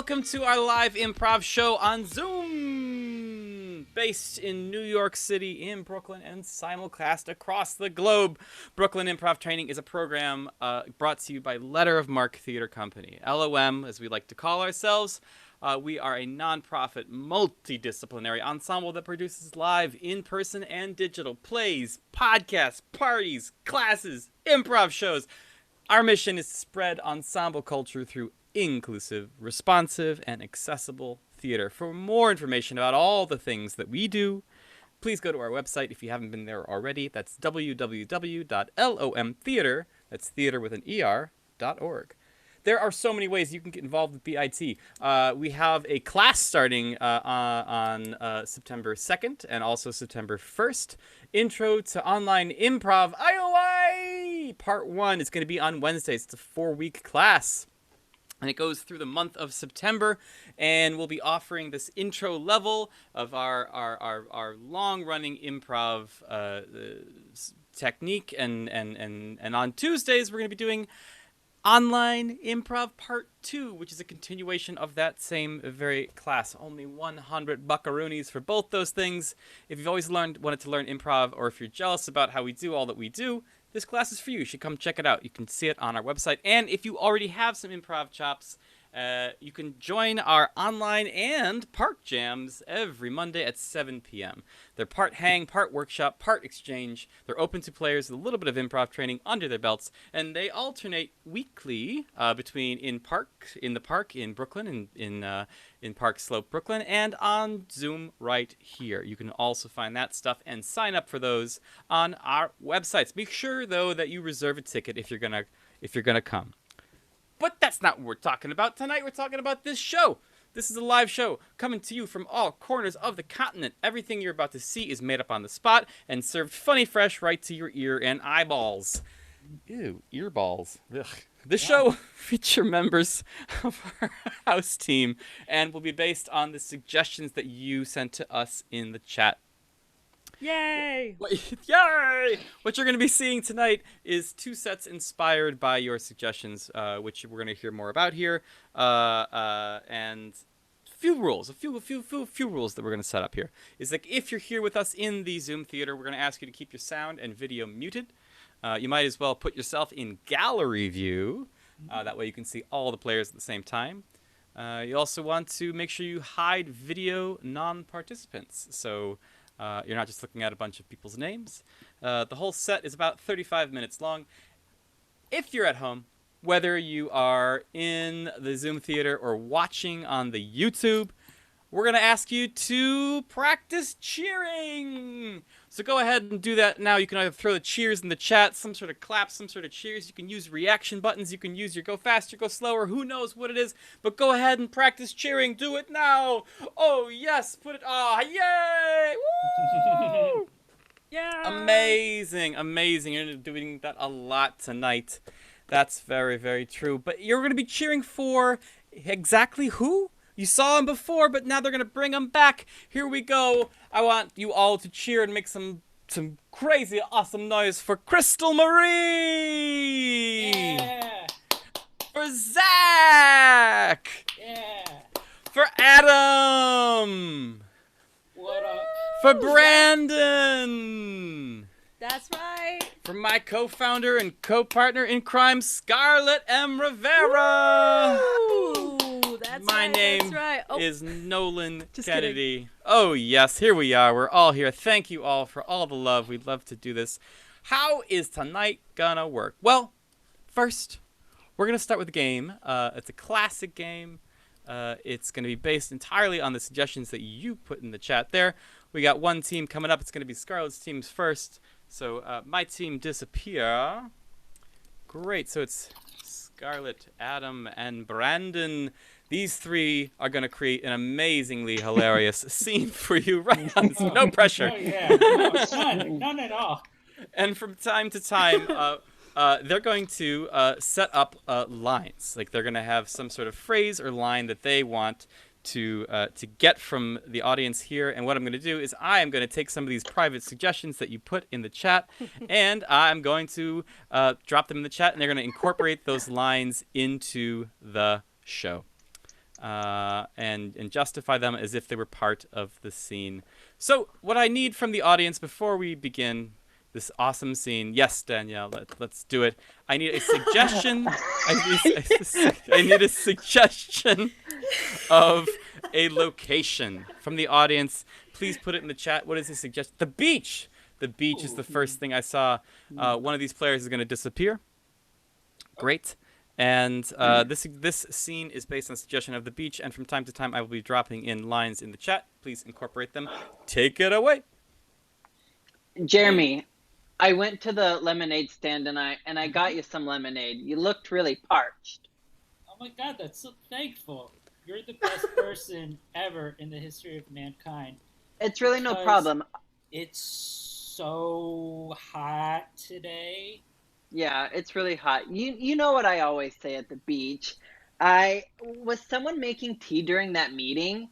welcome to our live improv show on Zoom, based in New York City, in Brooklyn, and simulcast across the globe. Brooklyn Improv Training is a program brought to you by Letter of Marque Theater Company, LOM, as we like to call ourselves. We are a nonprofit, multidisciplinary ensemble that produces live, in-person, and digital plays, podcasts, parties, classes, improv shows. Our mission is to spread ensemble culture through inclusive, responsive, and accessible theater. For more information about all the things that we do, please go to our website if you haven't been there already. That's www.lomtheater, that's theater with an ER.org. There are so many ways you can get involved with BIT. We have a class starting on September 2nd and also September 1st. Intro to Online Improv IOI Part 1 is going to be on Wednesdays. It's a 4-week class. And it goes through the month of September, and we'll be offering this intro level of our long-running improv technique. And on Tuesdays, we're going to be doing Online Improv Part 2, which is a continuation of that same very class. Only 100 buckaroonies for both those things. If you've always wanted to learn improv, or if you're jealous about how we do all that we do, this class is for you. You should come check it out. You can see it on our website. And if you already have some improv chops, you can join our online and park jams every Monday at 7 p.m. They're part hang, part workshop, part exchange. They're open to players with a little bit of improv training under their belts, and they alternate weekly between in the park in Brooklyn, in Park Slope, Brooklyn, and on Zoom right here. You can also find that stuff and sign up for those on our websites. Make sure though that you reserve a ticket if you're gonna come. But that's not what we're talking about tonight. We're talking about this show. This is a live show coming to you from all corners of the continent. Everything you're about to see is made up on the spot and served funny fresh right to your ear and eyeballs. Ew, earballs. Ugh. The show will feature members of our house team and will be based on the suggestions that you sent to us in the chat. Yay! Yay! What you're going to be seeing tonight is 2 sets inspired by your suggestions, which we're going to hear more about here, and a few rules that we're going to set up here. Is like, if you're here with us in the Zoom theater, we're going to ask you to keep your sound and video muted. You might as well put yourself in gallery view. That way you can see all the players at the same time. You also want to make sure you hide video non-participants. So you're not just looking at a bunch of people's names. The whole set is about 35 minutes long. If you're at home, whether you are in the Zoom theater or watching on the YouTube, we're going to ask you to practice cheering. So go ahead and do that now. You can either throw the cheers in the chat, some sort of clap, some sort of cheers. You can use reaction buttons. You can use your go faster, go slower. Who knows what it is? But go ahead and practice cheering. Do it now. Oh, yes. Put it. Ah, yay. Woo! Yeah. Amazing. Amazing. You're doing that a lot tonight. That's very, very true. But you're going to be cheering for exactly who? You saw him before, but now they're going to bring him back. Here we go. I want you all to cheer and make some crazy, awesome noise for Crystal Marie. Yeah. For Zach. Yeah. For Adam. What up? For Brandon. That's right. For my co-founder and co-partner in crime, Scarlett M. Rivera. Ooh, that's My right, name that's right. Oh, is Nolan Just Kennedy. Kidding. Oh, yes, here we are. We're all here. Thank you all for all the love. We'd love to do this. How is tonight gonna work? Well, first, we're gonna start with a game. It's a classic game. It's gonna be based entirely on the suggestions that you put in the chat there. We got one team coming up. It's gonna be Scarlett's team's first. So my team disappear. Great. So it's Scarlett, Adam, and Brandon. These 3 are going to create an amazingly hilarious scene for you right on. No pressure. Oh, yeah. No, none at all. And from time to time, they're going to set up lines. Like they're going to have some sort of phrase or line that they want to get from the audience here. And what I'm going to do is I am going to take some of these private suggestions that you put in the chat, and I'm going to drop them in the chat, and they're going to incorporate those lines into the show. and justify them as if they were part of the scene. So what I need from the audience before we begin this awesome scene, yes, Danielle, let's do it. I need a suggestion. I need a suggestion of a location from the audience. Please put it in the chat. What is the suggestion? The beach. The beach is the first thing I saw. One of these players is going to disappear. Great. And this scene is based on a suggestion of the beach, and from time to time I will be dropping in lines in the chat. Please incorporate them. Take it away. Jeremy, I went to the lemonade stand and I got you some lemonade. You looked really parched. Oh my God, that's so thankful. You're the best person ever in the history of mankind. It's really no Because problem. It's so hot today. Yeah, it's really hot. You know what I always say at the beach. Was someone making tea during that meeting?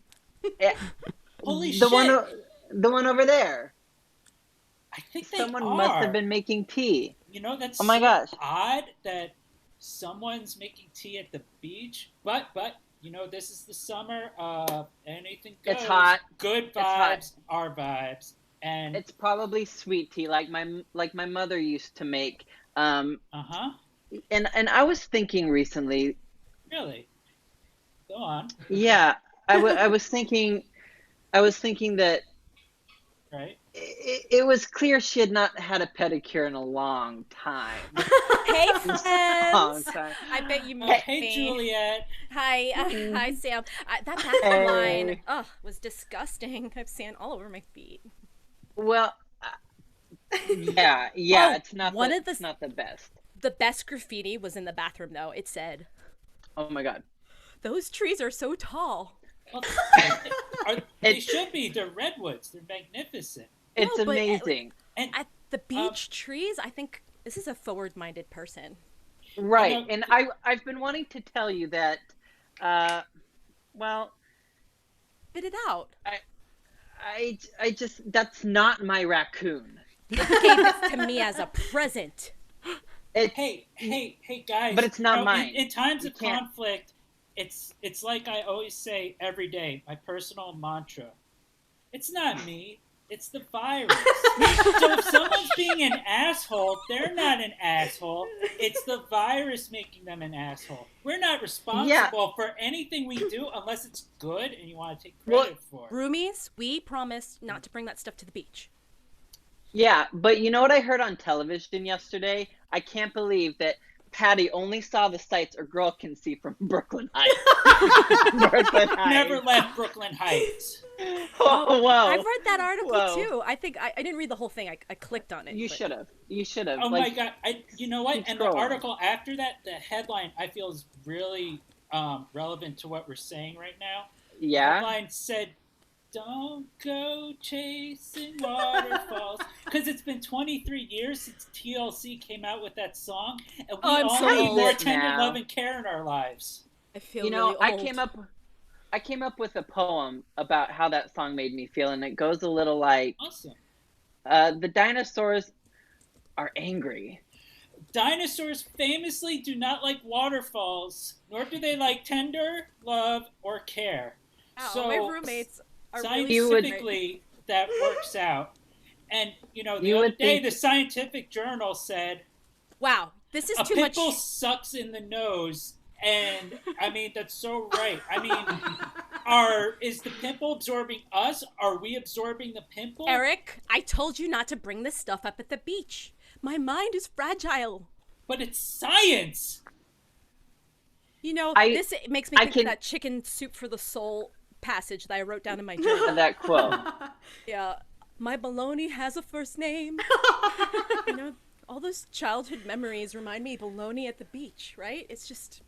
Holy the shit! the one over there. I think they Someone are. must have been making tea. You know, that's Oh my so gosh. odd that someone's making tea at the beach. But you know, this is the summer. Anything goes. It's hot. Good It's hot. vibes are vibes, and It's probably sweet tea like my mother used to make. And I was thinking recently. Really, go on. Yeah, I was thinking that Right. it was clear she had not had a pedicure in a long time. Hey, Long friends. time. I bet you met Hey, me. Juliet. Hi, hi, Sam. That Hey. line, was disgusting. I have sand all over my feet. Well, yeah, Oh, it's not one the, of the- it's not the best. The best graffiti was in the bathroom, though. It said, Oh my God. "Those trees are so tall." Well, they should be. They're redwoods. They're magnificent. It's No, but, amazing. And At the beach trees, I think this is a forward-minded person. Right. You know- And I've been wanting to tell you that well, Spit it out. I just that's not my raccoon. You gave this to me as a present. It's hey, guys. But it's not you know, mine. In times You of can't- conflict, it's like I always say every day, my personal mantra. It's not me. It's the virus. So if someone's being an asshole, they're not an asshole. It's the virus making them an asshole. We're not responsible for anything we do unless it's good and you want to take credit for it. Roomies, we promised not to bring that stuff to the beach. Yeah, but you know what I heard on television yesterday? I can't believe that Patty only saw the sights a girl can see from Brooklyn Heights. Brooklyn Heights. Never left Brooklyn Heights. Oh, wow. I've read that article Whoa. too. I think I didn't read the whole thing. I clicked on it. You but- should have. You should have. Oh like, my God! You know what? keep And the scrolling. article after that, the headline, I feel is really relevant to what we're saying right now. The Yeah. headline said, "Don't go chasing waterfalls," because it's been 23 years since TLC came out with that song, and we I'm all so need old more tender now. love and care in our lives. I feel You know, really I old. came up with a poem about how that song made me feel, and it goes a little like, Awesome. the dinosaurs are angry. Dinosaurs famously do not like waterfalls, nor do they like tender love or care. Ow, so my roommates are really You would- scientifically that works out. And you know, the You other would day think- the scientific journal said Wow, this is a too much. pimple sucks in the nose, and I mean that's so right. I mean, is the pimple absorbing us? Are we absorbing the pimple? Eric, I told you not to bring this stuff up at the beach. My mind is fragile. But it's science. You know, I- this makes me I think can- of that chicken soup for the soul passage that I wrote down in my journal. That quote. Yeah, my baloney has a first name. You know, all those childhood memories remind me of baloney at the beach, right? It's just...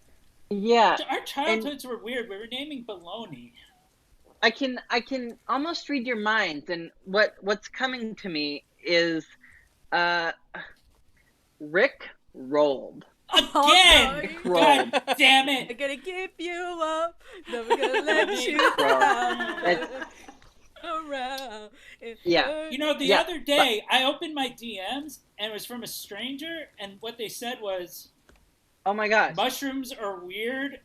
Yeah. Our childhoods were weird. We were naming baloney. I can almost read your minds, and what's coming to me is Rick rolled. Again! no, God damn I'm it! gonna give you up, never gonna let you Well, down. it's- Around. Yeah. You know, the Yeah, other day I opened my DMs and it was from a stranger, and what they said was, Oh my gosh. "Mushrooms are weird.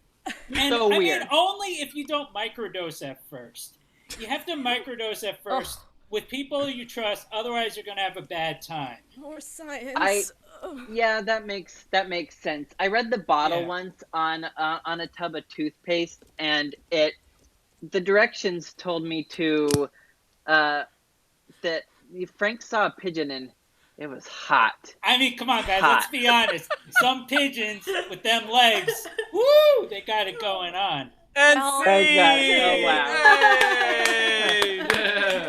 And So I weird. mean, only if you don't microdose at first. You have to microdose at first with people you trust. Otherwise, you're going to have a bad time. More science. Yeah, that makes sense. I read the bottle Yeah. once on a tub of toothpaste, and the directions told me to that Frank saw a pigeon and it was hot. I mean, come on, guys. Hot. Let's be honest. Some pigeons with them legs, woo, they got it going on. And Oh, scene! oh, wow. Hey!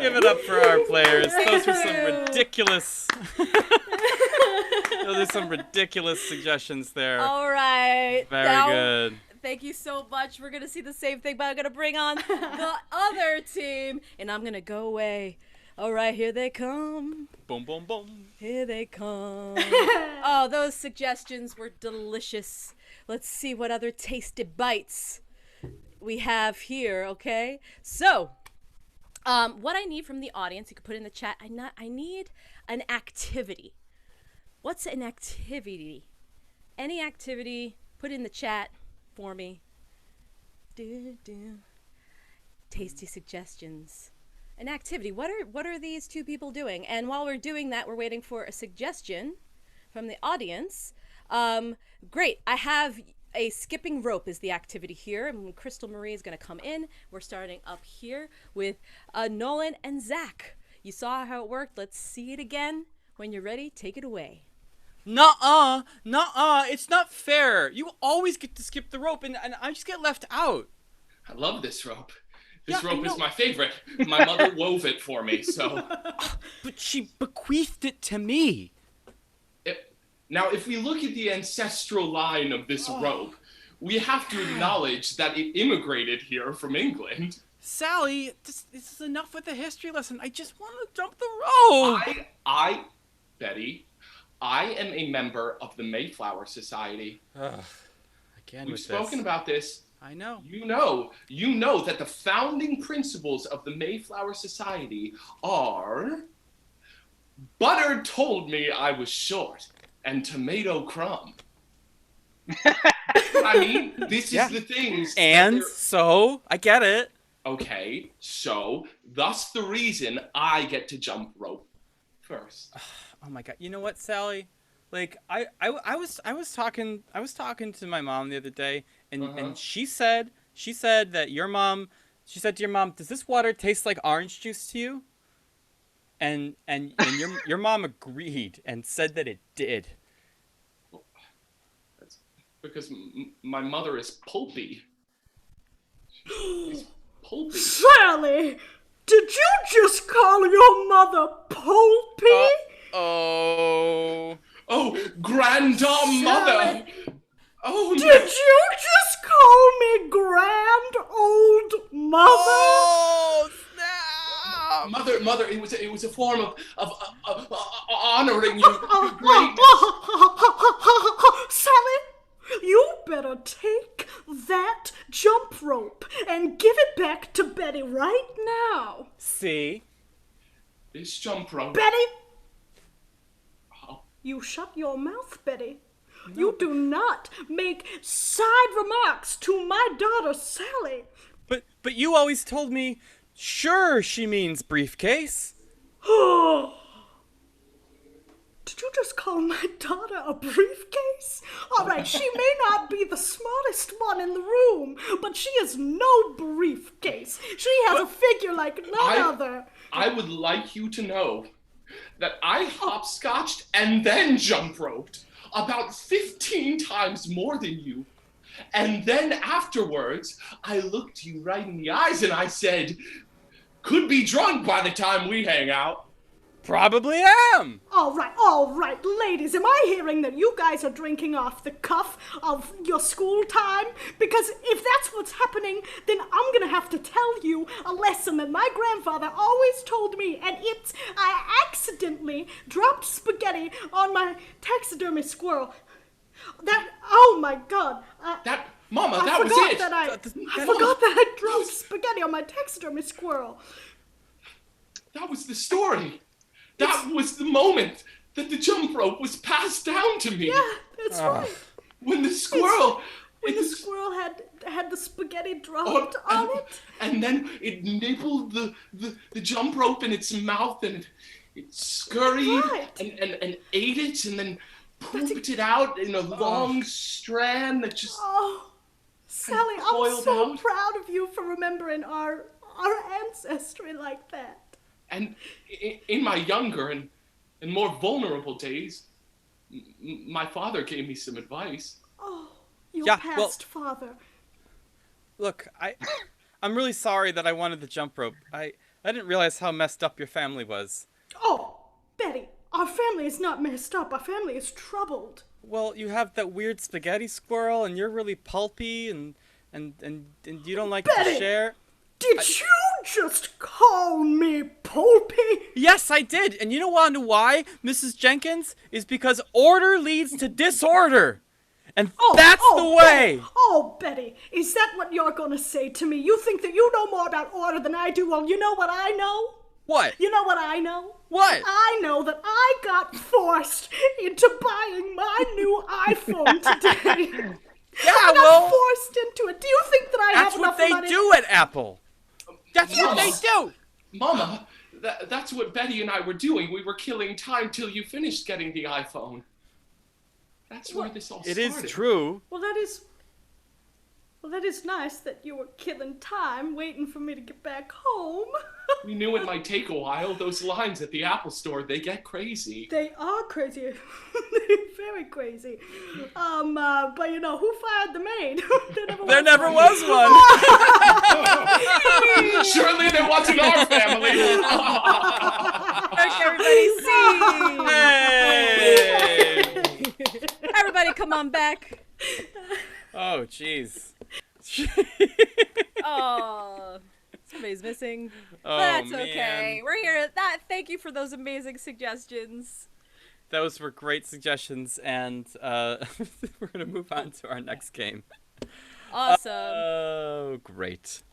Give it up for our players. Those were some ridiculous. Those are some ridiculous suggestions there. All right. Very now, good. Thank you so much. We're going to see the same thing, but I'm going to bring on the other team, and I'm going to go away. All right, here they come. Boom, boom, boom. Here they come. Oh, those suggestions were delicious. Let's see what other tasty bites we have here, okay? So, what I need from the audience, you can put in the chat, I need an activity. What's an activity? Any activity, put in the chat for me. Tasty suggestions. An activity. What are these two people doing? And while we're doing that, we're waiting for a suggestion from the audience. Great. I have a skipping rope is the activity here. And Crystal Marie is going to come in. We're starting up here with Nolan and Zach. You saw how it worked. Let's see it again. When you're ready, take it away. Nuh-uh. It's not fair. You always get to skip the rope, and I just get left out. I love this rope. This Yeah, I rope is know. my favorite. My mother wove it for me, so. But she bequeathed it to me. Now, if we look at the ancestral line of this rope, we have to acknowledge that it immigrated here from England. Sally, this is enough with the history lesson. I just want to jump the rope. Betty, I am a member of the Mayflower Society. Again We've with spoken this. about this. I know. You know that the founding principles of the Mayflower Society are butter told me I was short and tomato crumb. I mean, this is the things. And so, I get it. Okay, so thus the reason I get to jump rope first. Oh my god. You know what, Sally? Like I was talking to my mom the other day, and she said that your mom, she said to your mom, "Does this water taste like orange juice to you?" And your mom agreed and said that it did. That's because my mother is pulpy. She's pulpy. Sally, did you just call your mother Pulpy? Oh, granddam mother. Oh, Did you just call me grand old mother? Oh snap! Mother, it was a form of honoring your greatness. Sally, you better take that jump rope and give it back to Betty right now. See? This jump rope. Betty! Oh, You shut your mouth, Betty. You do not make side remarks to my daughter, Sally. But you always told me, sure, she means briefcase. Did you just call my daughter a briefcase? All right, she may not be the smartest one in the room, but she is no briefcase. She has a figure like none other. I would like you to know that I hopscotched and then jump roped about 15 times more than you. And then afterwards, I looked you right in the eyes and I said, could be drunk by the time we hang out. Probably am. All right, ladies, am I hearing that you guys are drinking off the cuff of your school time? Because if that's what's happening, then I'm gonna have to tell you a lesson that my grandfather always told me, and I accidentally dropped spaghetti on my taxidermy squirrel. Oh my God. Mama, I that was forgot it. that I forgot that I dropped spaghetti on my taxidermy squirrel. That was the story. That was the moment that the jump rope was passed down to me. Yeah, that's right. When the squirrel when the It was- squirrel had the spaghetti dropped on it? And then it nibbled the jump rope in its mouth, and it scurried Right. and ate it, and then pooped it out in a long strand that just... Oh, Sally, I'm coiled so out. proud of you for remembering our ancestry like that. And in my younger and more vulnerable days, my father gave me some advice. Oh, your Yeah, past father. Look, I'm really sorry that I wanted the jump rope. I didn't realize how messed up your family was. Oh, Betty, our family is not messed up. Our family is troubled. Well, you have that weird spaghetti squirrel, and you're really pulpy, and you don't like to Betty! share. Did you just call me pulpy? Yes, I did. And you know why, Mrs. Jenkins? Is because order leads to disorder. And that's the way. Oh, Betty, is that what you're gonna say to me? You think that you know more about order than I do? Well, you know what I know? What? You know what I know? What? I know that I got forced into buying my new iPhone today. Yeah, I got well, forced into it. Do you think that I that's have what enough they money? do at Apple. That's what they Yes. do. Mama, that's what Betty and I were doing. We were killing time till you finished getting the iPhone. That's where this all It started. is true. Well, that is nice that you were killing time waiting for me to get back home. We knew it might take a while. Those lines at the Apple store, they get crazy. They are crazy. They're very crazy. But you know, who fired the maid? There never was one. Surely there wasn't our family. Everybody sing! Hey! Everybody come on back. Oh, jeez. Oh, somebody's missing. Oh, That's man. okay. We're here. Thank you for those amazing suggestions. Those were great suggestions, and we're going to move on to our next game. Awesome. Oh, great.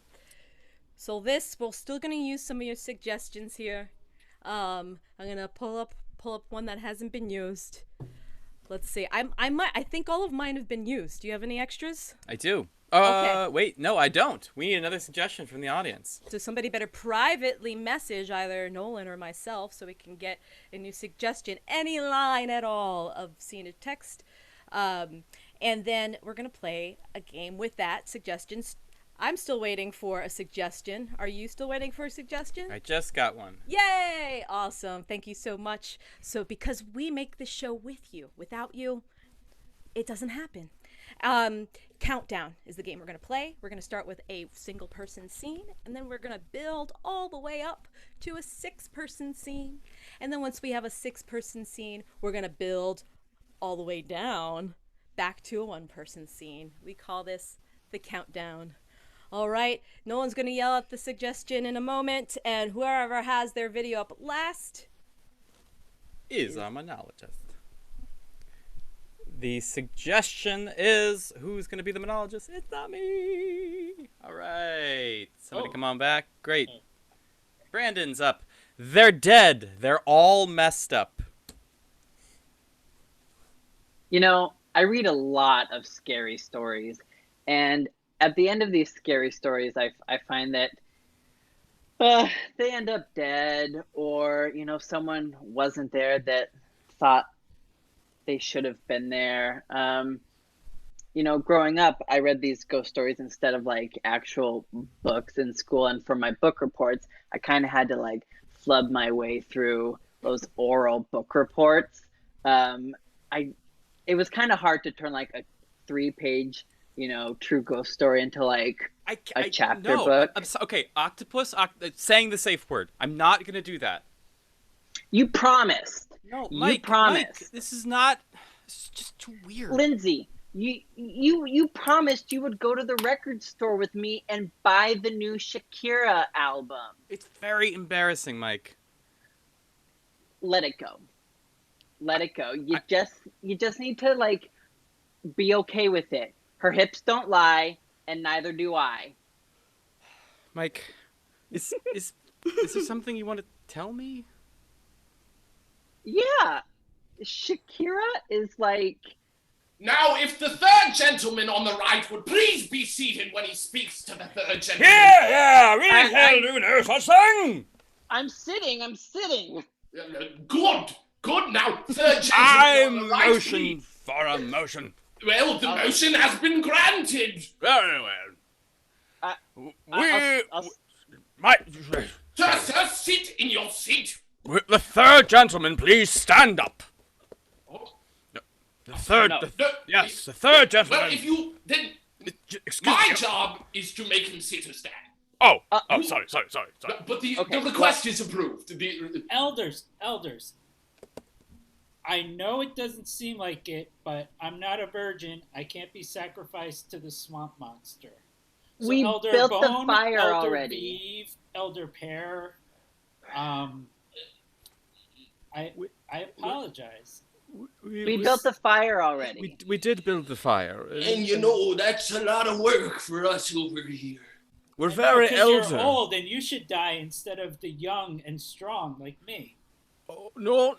So we're still gonna use some of your suggestions here. I'm gonna pull up one that hasn't been used. Let's see. I think all of mine have been used. Do you have any extras? I do. Okay. Wait, no, I don't. We need another suggestion from the audience. So somebody better privately message either Nolan or myself so we can get a new suggestion, any line at all of scene or text. And then we're gonna play a game with that suggestions. I'm still waiting for a suggestion. Are you still waiting for a suggestion? I just got one. Yay! Awesome. Thank you so much. So because we make this show with you, without you, it doesn't happen. Countdown is the game we're going to play. We're going to start with a single person scene, and then we're going to build all the way up to a 6-person scene. And then once we have a 6-person scene, we're going to build all the way down back to a 1-person scene. We call this the countdown. All right, no one's going to yell at the suggestion in a moment, and whoever has their video up last Is a monologist. The suggestion is, who's going to be the monologist? It's not me. All right. Somebody come on back. Great. Brandon's up. They're dead. They're all messed up. You know, I read a lot of scary stories, and at the end of these scary stories, I find that they end up dead, or, you know, someone wasn't there that thought they should have been there. You know, growing up, I read these ghost stories instead of like actual books in school, and for my book reports, I kind of had to like flub my way through those oral book reports. It was kind of hard to turn like a 3-page, you know, true ghost story into like a chapter book. Okay, octopus, saying the safe word. I'm not going to do that. You promised. No, You Mike, promised. Mike, this is not, it's just too weird. Lindsay, you promised you would go to the record store with me and buy the new Shakira album. It's very embarrassing, Mike. Let it go. Let it go. You just need to like be okay with it. Her hips don't lie, and neither do I. Mike, is there something you want to tell me? Yeah. Shakira is like Now, if the third gentleman on the right would please be seated when he speaks to the third gentleman. Yeah, we shall do no such thing. I'm sitting. Good. Now, third gentleman I on the right, motion please. for a motion. Well, the motion has been granted. Very well. I'll- Sir, sit in your seat. Will the third gentleman please stand up? Oh, The third, No. yes, the third Well, gentleman. if you then, Excuse my me. job is to make him sit or stand. Oh, sorry. But the Okay, request is approved. Elders. I know it doesn't seem like it, but I'm not a virgin. I can't be sacrificed to the swamp monster. So We Elder built the Bone, fire Elder already. Beeve, Elder Pear. I apologize. We built the fire already. We did build the fire. And you know, that's a lot of work for us over here. We're very Because you're elder. old and you should die instead of the young and strong like me. Oh, no.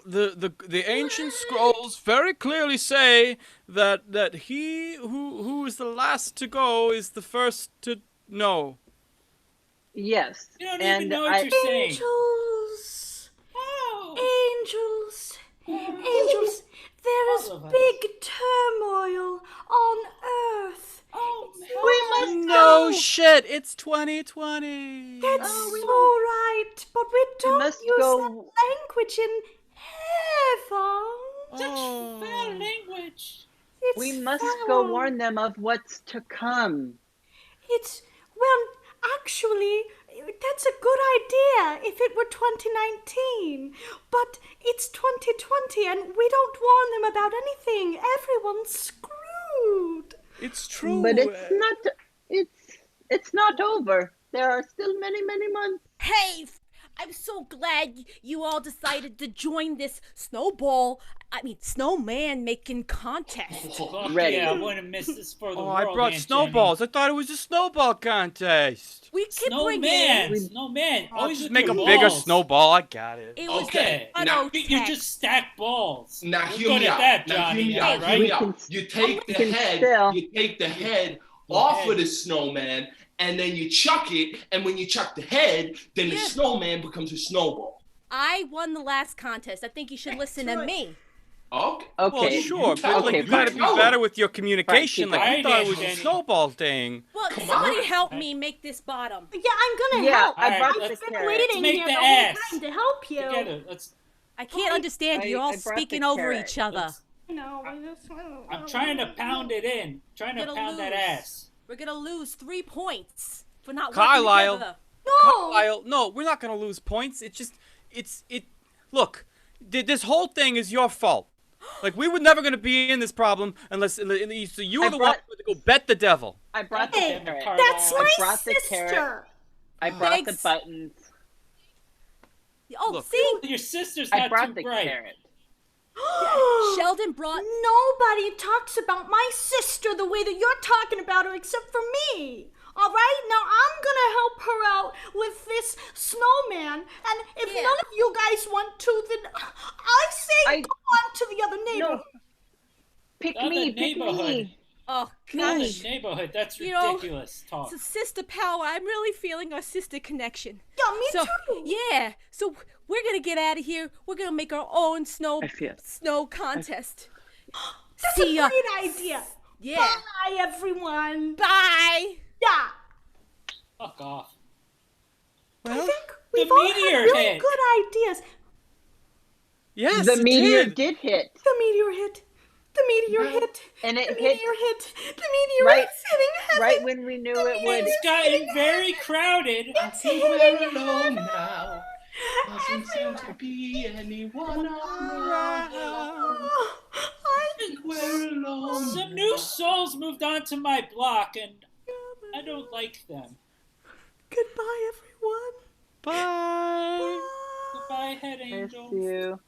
The ancient scrolls very clearly say that he who is the last to go is the first to know. Yes. You don't and even know what you're saying. Angels. Oh. Angels. Angels. There is All of us. big turmoil on Earth. Oh, We must No go. shit, it's 2020. That's we all right, but we don't must use go- that language in heaven. Oh. Such foul language. It's We must go foul. warn them of what's to come. Well, actually, that's a good idea if it were 2019. But it's 2020 and we don't warn them about anything. Everyone's screwed. It's true. But it's not over. There are still many months. Hey, I'm so glad you all decided to join this snowman making contest. Fuck Ready. yeah, I wouldn't miss this for the Oh, world. I brought Aunt snowballs. I thought it was a snowball contest. We Jenny. could bring Snowman. in. Snowman. I'll Always just with make a your bigger balls. snowball. I got it. It was Okay, the now, You tech. just stack balls. Now You're hear good me at out. that, Now Johnny. hear me am I out. right? Hear me out. can- You take the can head. still- You take the head The off head. of the snowman, and then you chuck it. And when you chuck the head, then the Yeah. snowman becomes a snowball. I won the last contest. I think you should listen to right. me. Okay. Well, Okay. sure, You tell but like, him, you you gotta be tell him. better with your communication. Right, Like, keep we thought it was going. a snowball thing. Well, Come somebody on. help me make this bottom. Yeah, I'm gonna Yeah, help. I Alright, brought let's the I've been carrot. waiting Make here the the whole ass. time to help you. Together. Let's. I can't understand. You're all I brought the speaking over carrot. each other. let's- I'm trying to pound it in. Trying to Gonna pound that lose. ass. We're gonna lose 3 points for not Carlisle. working together. No. Kyle, no, we're not gonna lose points. It's just, look, this whole thing is your fault. Like, we were never gonna be in this problem unless, so you were I the brought- one to go bet the devil. I brought the Hey, carrot. that's I my brought the sister. carrot. I brought the Thanks. buttons. Oh, Look. see, Your sister's I not brought too the bright. carrot. Sheldon brought. Nobody talks about my sister the way that you're talking about her except for me. All right? Now I'm gonna help her out with this snowman. And if Yeah. none of you guys want to, then I say I- go on to the other neighborhood. No. Pick Not me, the pick neighborhood. me. Oh Not gosh, the neighborhood. That's You know, ridiculous talk. it's a sister power. I'm really feeling our sister connection. Yeah, me So too. yeah, so we're gonna get out of here. We're gonna make our own snow feel- That's contest. a See ya. great idea. Yeah. Bye, everyone. Bye. Yeah. Fuck off. I think we've The all had meteor really hit. good ideas. Yes, The it meteor did. did hit. The meteor hit. The meteor hit. And it The hit meteor hit. The meteor right- is hitting heaven. right when we knew it would. It's gotten very crowded. I think we're alone now. Doesn't seem to be anyone around. Oh, I think we're alone. Some new souls moved onto my block, and I don't like them. Goodbye, everyone. Bye. Goodbye, head Miss angels. you.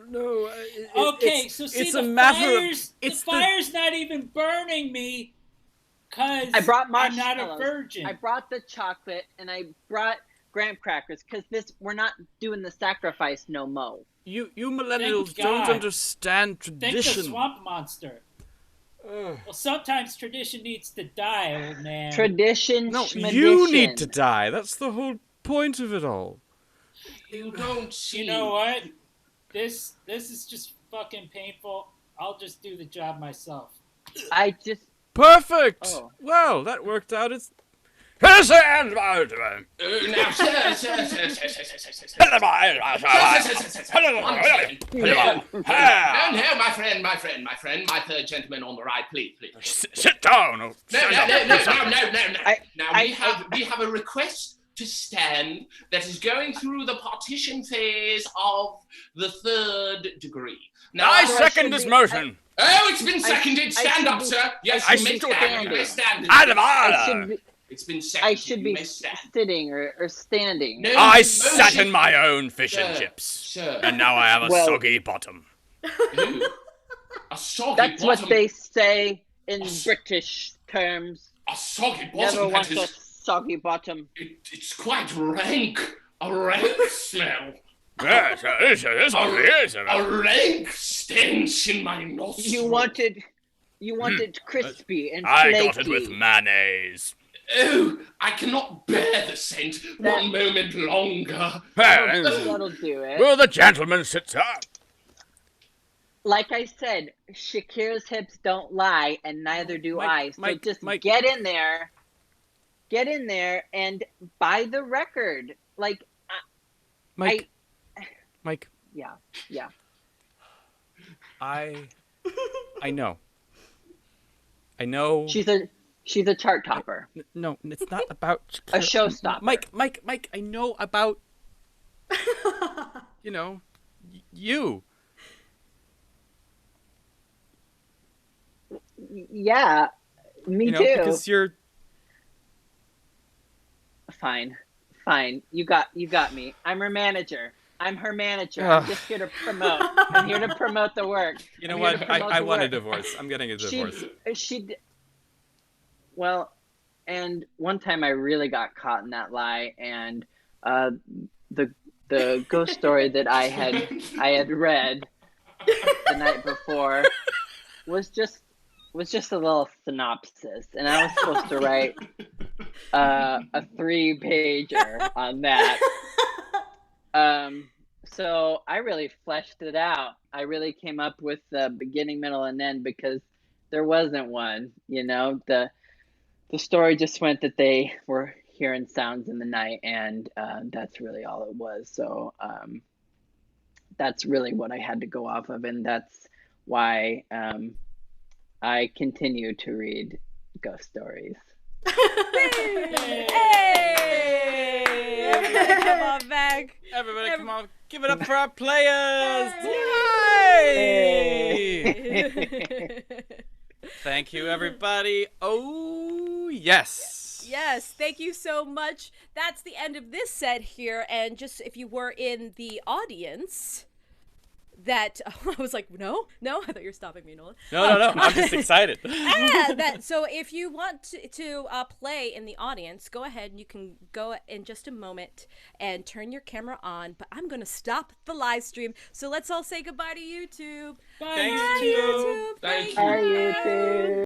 No. Okay, so see, it's the a matter of. fire's, It's the fire's not even burning me, cause I brought I'm not a marshmallows. virgin. I brought the chocolate and I brought graham crackers because we're not doing the sacrifice no mo. You millennials don't God. understand Think the tradition. swamp monster. Well, sometimes tradition needs to die, old man. Tradition. No, schmadition. you need to die. That's the whole point of it all. You don't see. You know what? This is just fucking painful. I'll just do the job myself. I just. Perfect. Oh. Well, that worked out. It's Now, sir. One second. No, my friend, my third gentleman on the right, please. Sit down. No. I- Now we have a request to stand that is going through the partition phase of the third degree. Now, I So I second should this be- motion. Oh, it's been seconded. Stand should up, be- sir. Yes, I you may should stand. You may be stand. Out of I order. should be. It's been seconded. I should You be may stand. sitting or standing. No, I motion- sat in my own fish and Sir, chips. Sir. And now I have a Well- soggy bottom. Ooh, a soggy That's bottom. what they say in s- British terms. A soggy Never bottom. want That a is. soggy bottom. It's quite rank. A rank smell. Yes, it is. A rank stench in my nostrils. You wanted crispy and I flaky. got it with mayonnaise. Oh, I cannot bear the scent That- one moment longer. That'll do it. Will the gentleman sit up? Like I said, Shakira's hips don't lie, and neither do I. So just Mike. get in there, and buy the record. Like, Mike. yeah. I know. I know. She's a chart topper, No, it's not about a showstopper. Mike, I know about you. Yeah, me too. Because you're Fine. You got me. I'm her manager. I'm Ugh. I'm just here to promote. I'm here to promote the work. you know I'm here what? to promote I the want a work. divorce. I'm getting a divorce. Well, and one time I really got caught in that lie, and the ghost story that I had read the night before was just a little synopsis, and I was supposed to write a 3-pager on that. So I really fleshed it out. I really came up with the beginning, middle, and end because there wasn't one. The story just went that they were hearing sounds in the night, and that's really all it was. So that's really what I had to go off of, and that's why I continue to read ghost stories. Hey! Everybody come on back. Everybody, come on, give it up for our players! Yay! Thank you, everybody. Oh, yes. Yes, thank you so much. That's the end of this set here. And just if you were in the audience, I was like, no, I thought you were stopping me, Nolan. No, I'm just excited. So if you want to play in the audience, go ahead and you can go in just a moment and turn your camera on. But I'm going to stop the live stream. So let's all say goodbye to YouTube. Bye, Thanks, YouTube. YouTube. Thank Bye, YouTube.